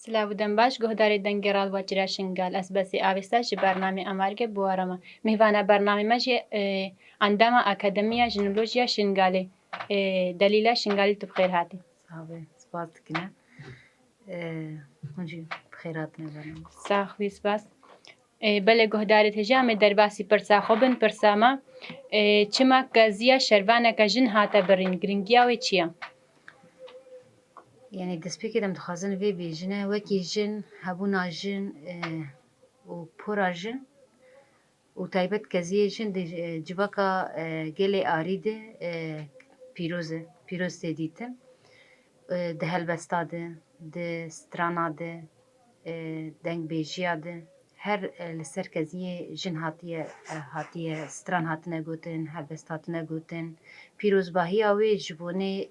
سلااوودەم باش گۆهدارێ دەنگێڕال وەجرا شنگال ئەس بەسی ئاوێستا ji بەرنامê ئەمارگê بوارەمە میڤانە بەرنامê jî endama Akademiya Jînolojiya Şingalê Delîla Şingalî tu bixêr hatî. Spas dikine. Hûn jî bixêr hatine bername. Saxwî spas. Belê guhdarê hêja em ê derbasî pirsa xwe bin pirsa me çima keziya şervaneke jin hate birîn giringiya wê çi ye? Yani destpêkê de em dixwazin vê bêjine wekî jin hebûna jin û pora jin û taybet keziyê jin di civaka gelê arî de pîroz e, pîroz tê dîtin. Di helbesta de, di strana de, dengbêjiya de her li ser keziyê jin hatiye stran hatine gotin, helbest hatine gotin. Pîrozbahiya wê ji bonê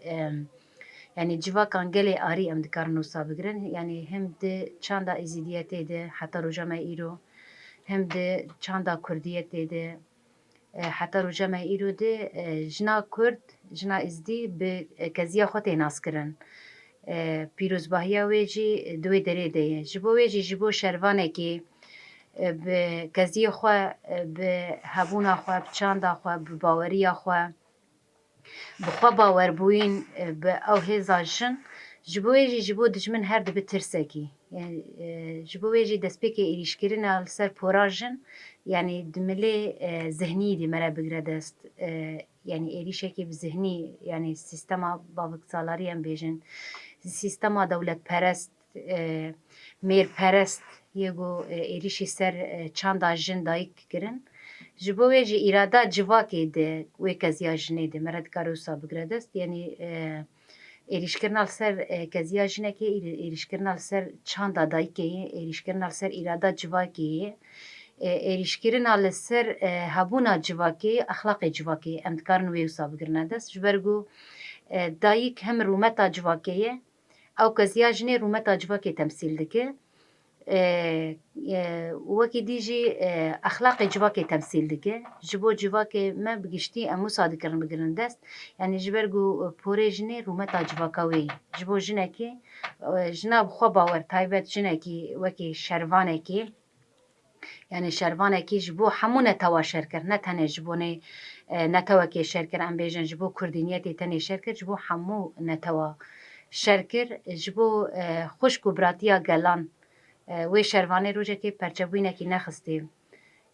yani civakan gelê arî em dikarin wisa bigirin. Yani hem di çanda êzîdiyetê de heta roja me îro hem di çanda kurdiyetê de heta roja me îro de jina Kurd, jina êzidî bi keziya xwe tê naskirin. Pîrozbahiya wê jî di wê derê de ye. Ji bo wê jî ji bo şervanekê bi keziyê xwe, bi hebûna xwe, bi çanda xwe, bi baweriya xwe, bi xwe bawerbûyîn bi ew hêza jin ji bo wê jî ji bo dijmin her dibe tirsekî. Ji bo wê jî destpêkê êrîşkirina li ser pora jin yani di milê zihnî dê mere bigire dest. Yani êrîşekê bi zihnî yani sîstema bavigsalarî em bêjin, sîstema dewletperest, mêrperest yê got êrîşî ser çanda jin dayîk kirin. Ji bo wê jî îrada civakê de wê keziya jinê de mere dikare wisa bigire dest. Yani êrîşkirina li ser keziya jinekê, êrîşkirina li ser çanda dayîkê ye, êrîşkirina li ser îrada civakê ye, êrîşkirina li ser hebûna civakê, exlaqê civakê em dikarin wê wisa bigirine dest. Ji ber ku dayîk hem rûmeta civakê ye, ew keziya jinê rûmeta civakê temsîl dike. Wekî dî jî exlaqê civakê temsîl dike. Ji bo civakê me bi giştî em wisa dikirin bigirin dest. Yani ji ber ku porê jinê rûmeta civaka wê ye. Ji bo jinekê jina bi xwe bawer taybet jinekî wekî şervanekê yani şervanekî ji bo hemû netewa şerkir ne tenê ji bonê netewekê şerkir em bêjin ji bo kurdîniyetê tenê şerkir ji bo hemû netewa şerkir ji bo xwişk û biratiya gelan wê şervanê rojekê perçebûyinekî nexistê.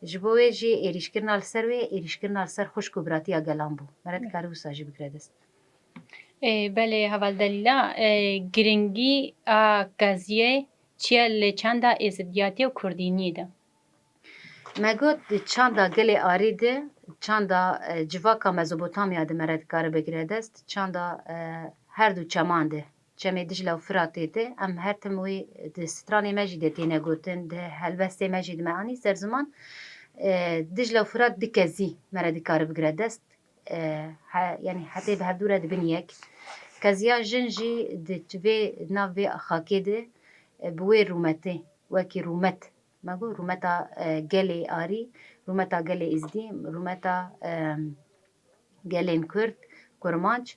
Ji bo wê jî êrîşkirina li ser wê êrîşkirina li ser xwişk û biratiya gelan bû. Mere dikare wisa jî bigire dest. Belê heval Delîla giringî a keziyê çi ye li çanda êzidiyatê û kurdîniyê de? Me got di çanda gelê arî de çanda civaka Mezopotamya de mere dikare bigire dest. Çanda her du çeman de. Çemê Dicla û Firatê de em her tim wê di stranê me jî de têne gotin, di helbestê me jî dime anî ser ziman Dicla û Firat di kezî mere dikare bigire dest. Yani hetê bi hevdû re dibin yek. Keziya jin jî di vê nav vê xakê de bi wê rûmetê wekî rûmet me got rûmeta gelê arî, rûmeta gelê êzidî, rûmeta gelên Kurd, Kurmanc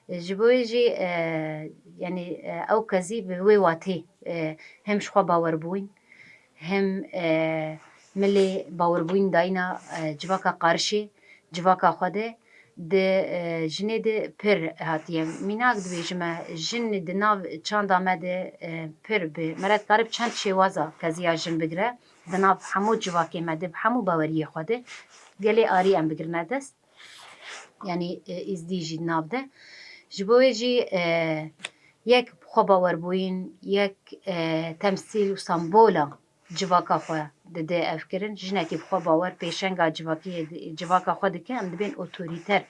ji bo wê jî yani ew kezî bi wê watê hem ji xwe bawerbûn hem milê bawerbûn dayîna civaka qarişê civaka xwe de di jinê de pir hatiye. Mînak dibêjime jin di nav çanda me de pir bi mere dikare bi çend şêwaza keziya jin bigire di nav hemû civakê me de bi hemû baweriyê xwe de gelê arî em bigirine dest. Yani êzidî jî nav de. Ji bo wê jî yek bi xwe bawerbûyîn, yek temsîl û sembola civaka xwe dide evkirin. Jinekî bi xwe bawer pêşenga civaka xwe dike em dibên otorîter.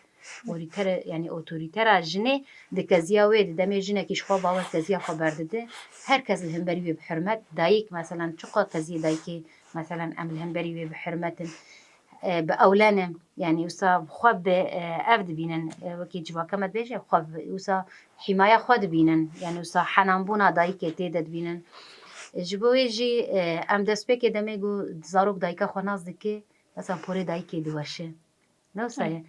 Yani otorîtera jinê di keziya wê de demê jinekî ji xwe bawer keziya xwe berdide. Herkes li hemberî wê bi hirmet dayîk meselan çiqa keziyê dayîkê meselan em li hemberî wê bi hirmetin bi ewlenin yani wisa bi xwe bi ev dibînin wekî civaka me dibêje xwe wisa hîmaya xwe dibînin yani wisa henanbûna dayîkê tê de dibînin. Ji bo wê jî em destpêkê demê got zarok dayîka xwe naz dike meselan porê dayîkê diweşe. Ne wisa ye?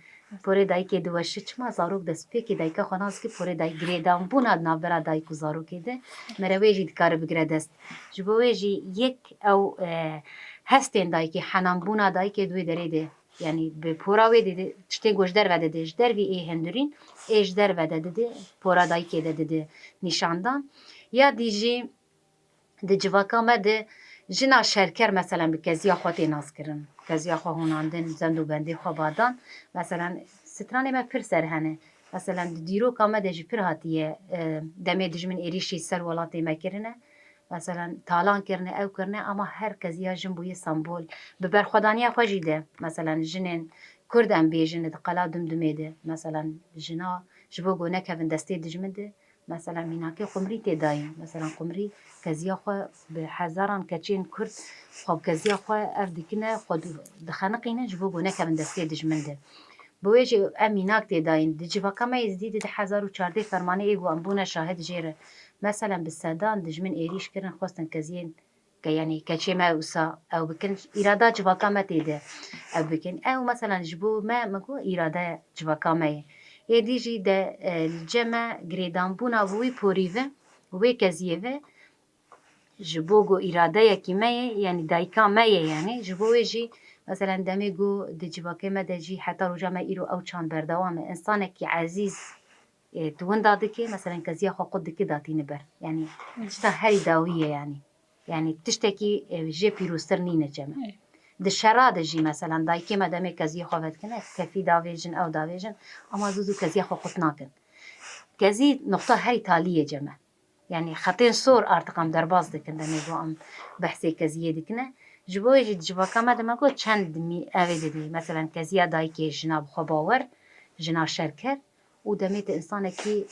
پوره دایک دوشه چما زاروک دست پیکی دایکا خناس که پوره دای گریدان بونا نابرا دایکو زاروکی ده مرویجی دکار بگره دست جبویجی یک او هستین دایکی حنان بونا دایک دوی داره ده yani به پوراوی ده چته گوشدر وده ده جدر وی ای هندرین ایجدر وده ده پورا دایکی ده نشاندان یا دیجی ده جواکا مده جنا شرکر مثلا به کزیا خواهی ناز کرن کزیا خواه هوناندن زندو بندی خواه بادان مثلا سترانه ما پر سر هنه مثلا دیرو کامه ده جی پر هاتیه دمه دجمن ایریشی سر ولاتی ما کرنه مثلا تالان کرنه او کرنه اما هر کزیا جن بوی سمبول به برخودانی خوشی ده مثلا جنین کردن بیجن ده قلا دمدمه ده مثلا جنا جبو گونه که دسته دجمن ده مثلا میناکه قمری تدایم مثلا قمری کزیا خو به هزاران کچین کرد خب کزیا خو اف دیکنه خود دخنقینه جبو گونه که دسته دجمنده بویجی امیناک تدایم دجوا کما ازدید ده 1014 فرمانه ایگو انبونه شاهد جیره مثلا بالسودان دجمن ایریش کردن خواستن کزین که یعنی کچی ما اوسا او بکن اراده جوا کما تیده او بکن او مثلا جبو ما مگو اراده جوا کما دیجی ده الجمع گریدان بونا وی پوریوه وی کزیوه جبو گو اراده یکی مایه یعنی دایکا مایه یعنی جبو جی مثلا دمی گو ده جواکه مده جی حتی رو جمع ایرو او چان بردوامه انسانه که عزیز تون داده که مثلا کزیا خو قد که داتی نبر یعنی تشتا هری داویه یعنی تشتکی جی پیروستر نینه جمع ده شراد جی مثلا دایکی مدام کزی خوابت کنه کفی داویجن او داویجن اما زوزو کزی خو قط ناکن کزی نقطه هری تالیه جمع yani خطين صور ارتقام درباز دکن دمیگو ام بحثی کزیه دکنه جبوی جد جواکا دمگو چند می اویده دی مثلا کزیه دایکی جناب خو باور جنا شرکر و دمیت انسانه کی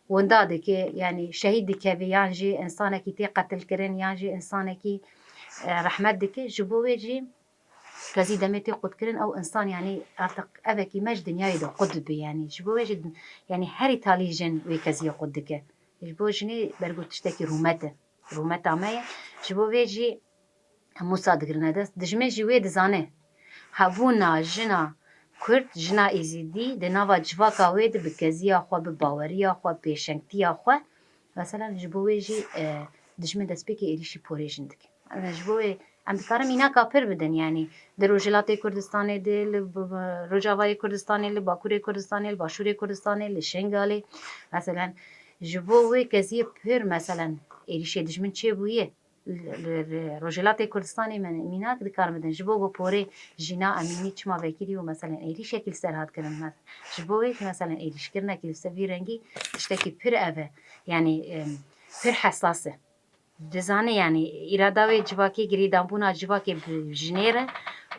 ونداده که yani شهید که یانجی انسانه کی تی قتل کرن یانجی انسانه کی رحمت دکه جبوی جی كزي دمتي قد كرن أو إنسان يعني أعتق أبكي مج دنياي ده قد بي يعني جبو جد يعني هري تالي جن ويكزي قدك جبو جني برجو تشتكي رومته مايا جبو بيجي مصادق رندس دجمي جوي دزانه هبونا جنا كرد جنا إزيدي دناوا جواكا ويد بكزي أخو بباوري أخو بيشنكتي أخو مثلا جبو بيجي دجمي دسبيكي إليشي بوريجندك أنا جبو ام بکارم اینا کافر بدن یعنی در روجلات کردستان دل روجاوای کردستان ل باکوری کردستان ل باشوری کردستان ل شنگالی مثلا جبوی کزی پر مثلا ایریش دجمن چه بویه روجلات کردستان من میناک دکار بدن جبو با پوره جنا امینی چما وکیلی و مثلا ایریش شکل سرحد کردن جبوی مثلا ایریش کردن که سوی رنگی اشتکی پر اوه یعنی پر حساسه دزانه یعنی اراده و جواکی گریدان بونا جواکی بجنیره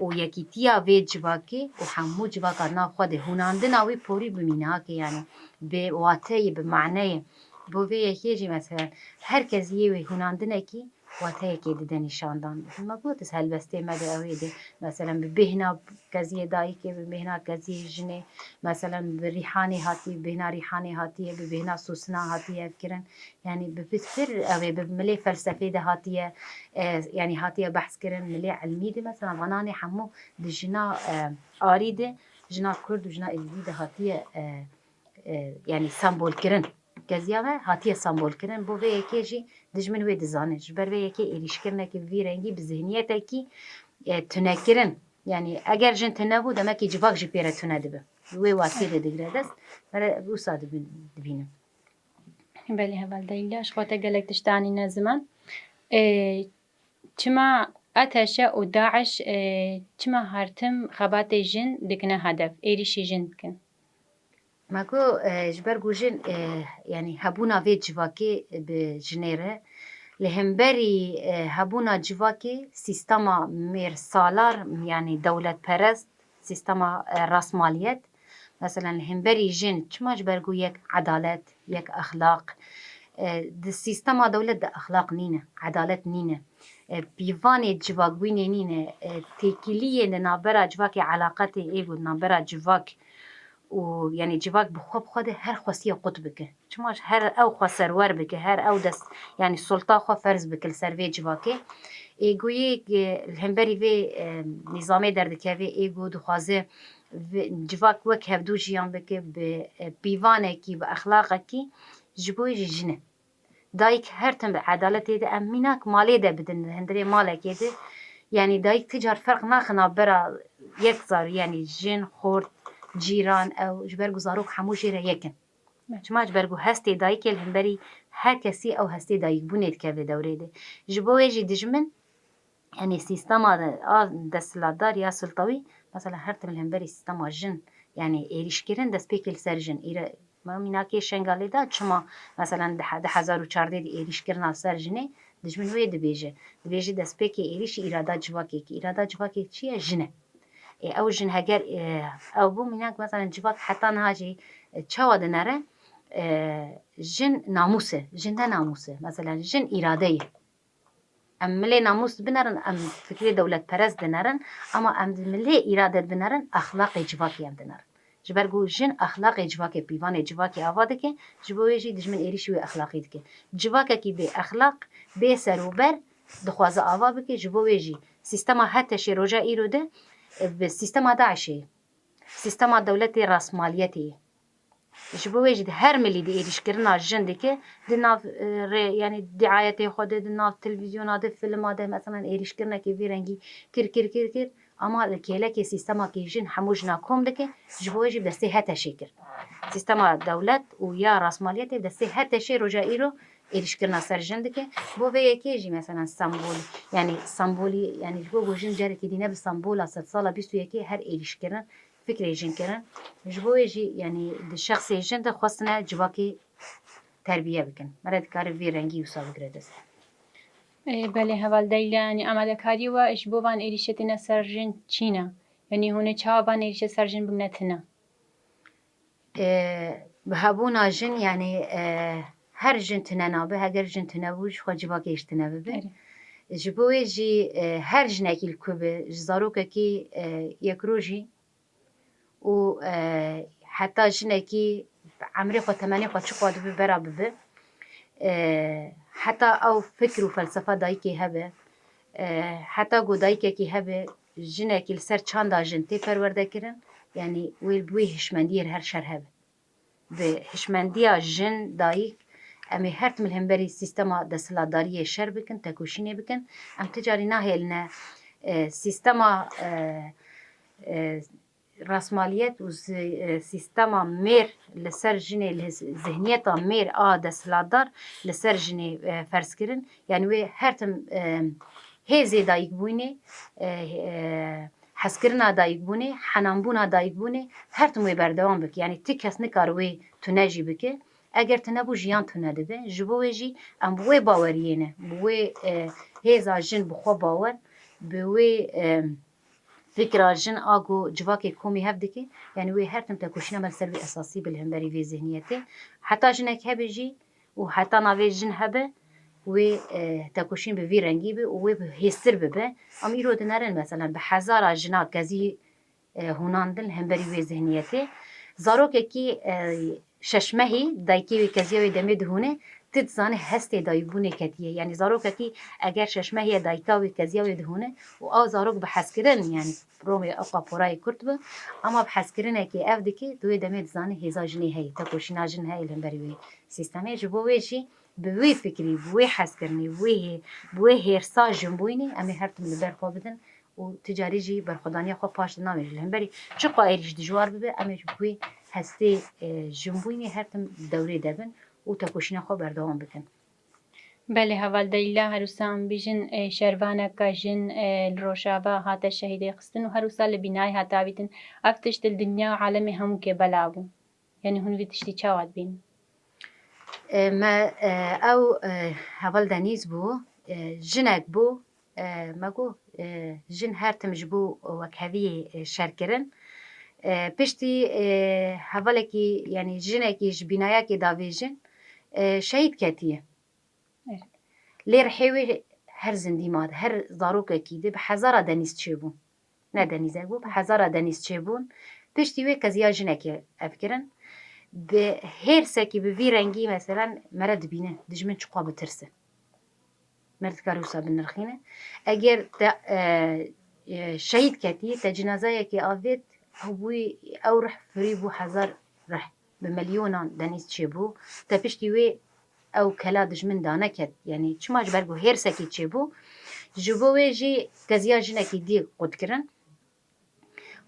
و یکی تیا و جواکی و همو جواکا ناف خود هوناندن آوی پوری بمینه که یعنی به واته به معنی بوی یکی جی مثلا هر کسی یه هوناندن کی واته یکی دیده نشاندان ما گوتس هلبسته مده اوی ده مثلا به بهنا کسی دایی که به بهنا کسی جنه مثلا به ریحانی هاتی بهنا ریحانی هاتیه به بهنا سوسنا هاتیه کرن يعني بفسر أو بملي فلسفي ده هاتية يعني هاتية بحث كرن ملي علمي ده مثلا غناني حمو ده جنا آري ده جنا كرد وجنا إلدي ده هاتية يعني سامبول كرن كزيابة هاتية سامبول كرن بو في يكيجي دجمن وي دزانه جبر في يكي إليش كرنه كي في رنجي بذهنيته كي تنكرن يعني أجر جن تنبو ده ما كي جفاك جبيرة تندبه وي واسيدة دقردس فلا وصاد دبينه بله هول دلیلش خواته گلک تشتانی نزمان چما أتشا و داعش چما هرتم خبات جن دكنا هدف إيريشي جن دكن ماكو جبر جوجن يعني هبونا في جواكي بجنيرة لهمبري هبونا جواكي سيستما مير سالار يعني دولة برست سيستما راسماليات مثلا لهمبري جن چما جبر جو يك عدالة يك أخلاق ده سيستما دولة ده أخلاق نينة عدالة نينة بيفاني جواك بوينة نينة تيكيلية نابرا جواكي علاقاتي إيغو نابرا جواك و يعني جواك بخوب خده هر خاصية قطبك چماش هر او خسرور بك هر او دست يعني السلطة خو فرز بك السرفي جواكي ايگویی الهمبری و نظام دردکه و ایگو دخوازه civak wek hevdû jiyan bike bi pîvanekî bi exlaqekî ji bo jî jin e. Dayîk her tim bi edaletê de em mînak malê de bidin hindirê malekê de yani dayîk ti car ferq naxina bera yek zarok yani jin, xort, cîran ew ji ber ku zarok hemû jê re yek in. Çima ji ber ku hestê dayîkê li hemberî her kesî ew hestê dayîkbûnê dike vê dewrê de. Ji bo wê jî dijmin yani sîstema a desthilatdar ya sultawî mesela her tim li hemberî sîstema jin yani êrişkirin destpêkê li ser jin mînakê Şengalê da çima mesela di 2014 de êrişkirina ser jinê dijmin wê dibêje. Dibêje destpêkê êrişî îrada civakekî. İrada civakê çi ye? Jin e. Ew jin heger ew bû mînak mesela civak heta niha jî çawa dinere jin namûs e. Jin ne namûs e? Mesela jin îrade ye. Em milê namûs binerin, em fikrê dewletperest dinerin ama em milê îrade binerin exlaqê civakê em dinerin. Ji ber ku jin exlaqê civakê pîvanê civakê ava dike ji bo wê jî dijmin êrişî wê exlaqî dike. Civakekî bê exlaq bê serober dixwaze ava bike ji bo wê jî sîstema her teşê roja îro de bi sîstema Daişê ye. Sîstema dewletê rastmaliyetê ye. Ji bo wê jî her milî di êrişkirina jin dike di nav yani diayetê xwe de di nav televîzyona de filma de mesela êrişkirinekê vê rengî kir ama li kêlekê sîstemakê jin hemû jina kom dike ji bo wê jî destê her teşê kir. Sîstema dewlet û ya rastmaliyetê destê her teşê roja îro êrişkirina ser jin dike. Bo vê yekê jî mesela sembolî yani sembolî yani ji bo ku jin carekê dîne bi sembola sedsala 21 her êrişkirin fikrê jin kirin. Ji bo wê jî yani di şexsê jin de xwestine civakê terbiye bikin. Mere dikare vê rengî wisa bigire dest. بله هەواڵدەیلا ینی ئامادەکاری وە ji bo van êrişetîne ser jin çî ne? Yani hûn ê çawa van êrişe ser jin bigine tune? Bi hebûna jin yani her jin tune nabe heger jin tune bû ji xwe civakê jî tune bibe. Ji bo wê jî her jinekî li ku be ji zarokekî yekrojî û heta jinekî emrê xwe temenê xwe çi xwe dibe bera bibe. Heta ew fikr û felsefa dayîkê hebe heta ku dayîkekî hebe jinekî li ser çanda jin tê perwerdekirin yani wê bi wê hişmendiyê her şer hebe. Bi hişmendiya jin dayîk em ê her tim li hemberî sîstema desthilatdariyê şer bikin, tekoşînê bikin. Em ti carî nahêline sîstema rastmaliyet û sîstema mêr li ser jinê li zihniyeta mêr a desthilatdar li ser jinê ferskirin yani wê her tim hêzê dayîkbûnê hezkirina dayîkbûnê henambûna dayîkbûnê her tim wê berdewam bike yani ti kes nikare wê tune jî bike eger tune bû jiyan tune dibe ji bo wê jî em bi wê baweriyê ne bi wê hêza jin bi xwe bawer bi wê fikra jin a ku civakê komî hev dike yani wê her tim tekoşîna me li ser vê esasî bi li hemberî vê zihniyetê heta jinek hebe jî û heta navê jin hebe wê tekoşîn bi vî rengî be û wê hêztir bibe em îro dinerin mesela bi hezara jina kezî hûnan din li hemberî vê zihniyetê zarokekî şeşmehî dayîkê wê keziya wê demê dihûne ti dizanî hestê dayîkbûnê ketiye yani zarokekî eger şeşmehiye dayîka wê keziya wê dihûne û ew zarok bi hezkirin yani romê ew qaporayê Kurd bi ama bi hezkirinekê ev dike di wê demê dizanî hêza jinê heye tekoşîna jin heye li hemberî wê sîstemê ji bo wê jî bi wê fikrî bi wê hezkirinî bi wê hêrsa jinbûnê em ê her tim li ber xwe bidin û ti carî jî berxwedaniya xwe paş dinavêjin li hemberî çi qo êrîş dijwar bibe em ê ji wê hestê jinbûnê her tim dewrê de bin û tekoşîna xwe berdewam bikin. بله هەواڵدەیلا هەروسا ئەم بیژن شەروانەکە ژن li Rojava hate şehîdê xistin û herûsa li bînayê hatavîtin ev tişt li dinya alemê hemûkê belav bû yani hûn vî tiştî çawa dibînin? Me ew heval denîz bû jinek bû me got jin her tim ji bo wekheviyê şerkirin piştî hevalekî yani jinekî ji bînayekê davêjin şehîd ketiye. Lê rihê wê her zindî mat her zarokekî de bi hezara denîz çêbûn ne denîzek bû bi hezara denîz çêbûn piştî wê keziya jinekê ev kirin bi hêrsekî bi vî rengî mesela mere dibîne dijmin çi qo bitirsin me dikare wisa binirxîne eger te şehîd ketiye te cinazeyekê avêt هوی او رح فری بو هزار رح بمليونان دنیز چه بو تا پشتی وی او کلا دجمن دانه کد یعنی چماش برگو هرسکی چه بو جبو وی جی گزیا جنکی دی قد کرن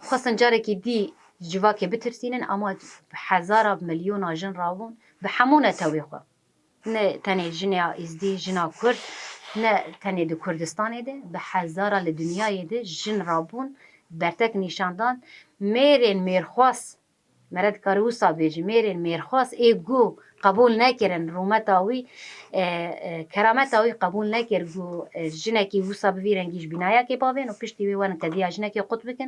خواستن جارکی دی جواکی بترسینن اما هزارا بمليونا جن راون بحمونه تاوی خوا نه تنه جنیا ازدی جنا کرد نه تنه دو کردستان ده به هزارا لدنیای ده جن رابون برتک نشاندان میرین میرخواست مرد کاروسا بیج میرین میرخواست ایگو قبول نکرن رومتاوی کرامتاوی قبول نکر گو جنکی وسا بویرنگیش بینایا که باوین و پشتی وی وان کدیا جنکی قط بکن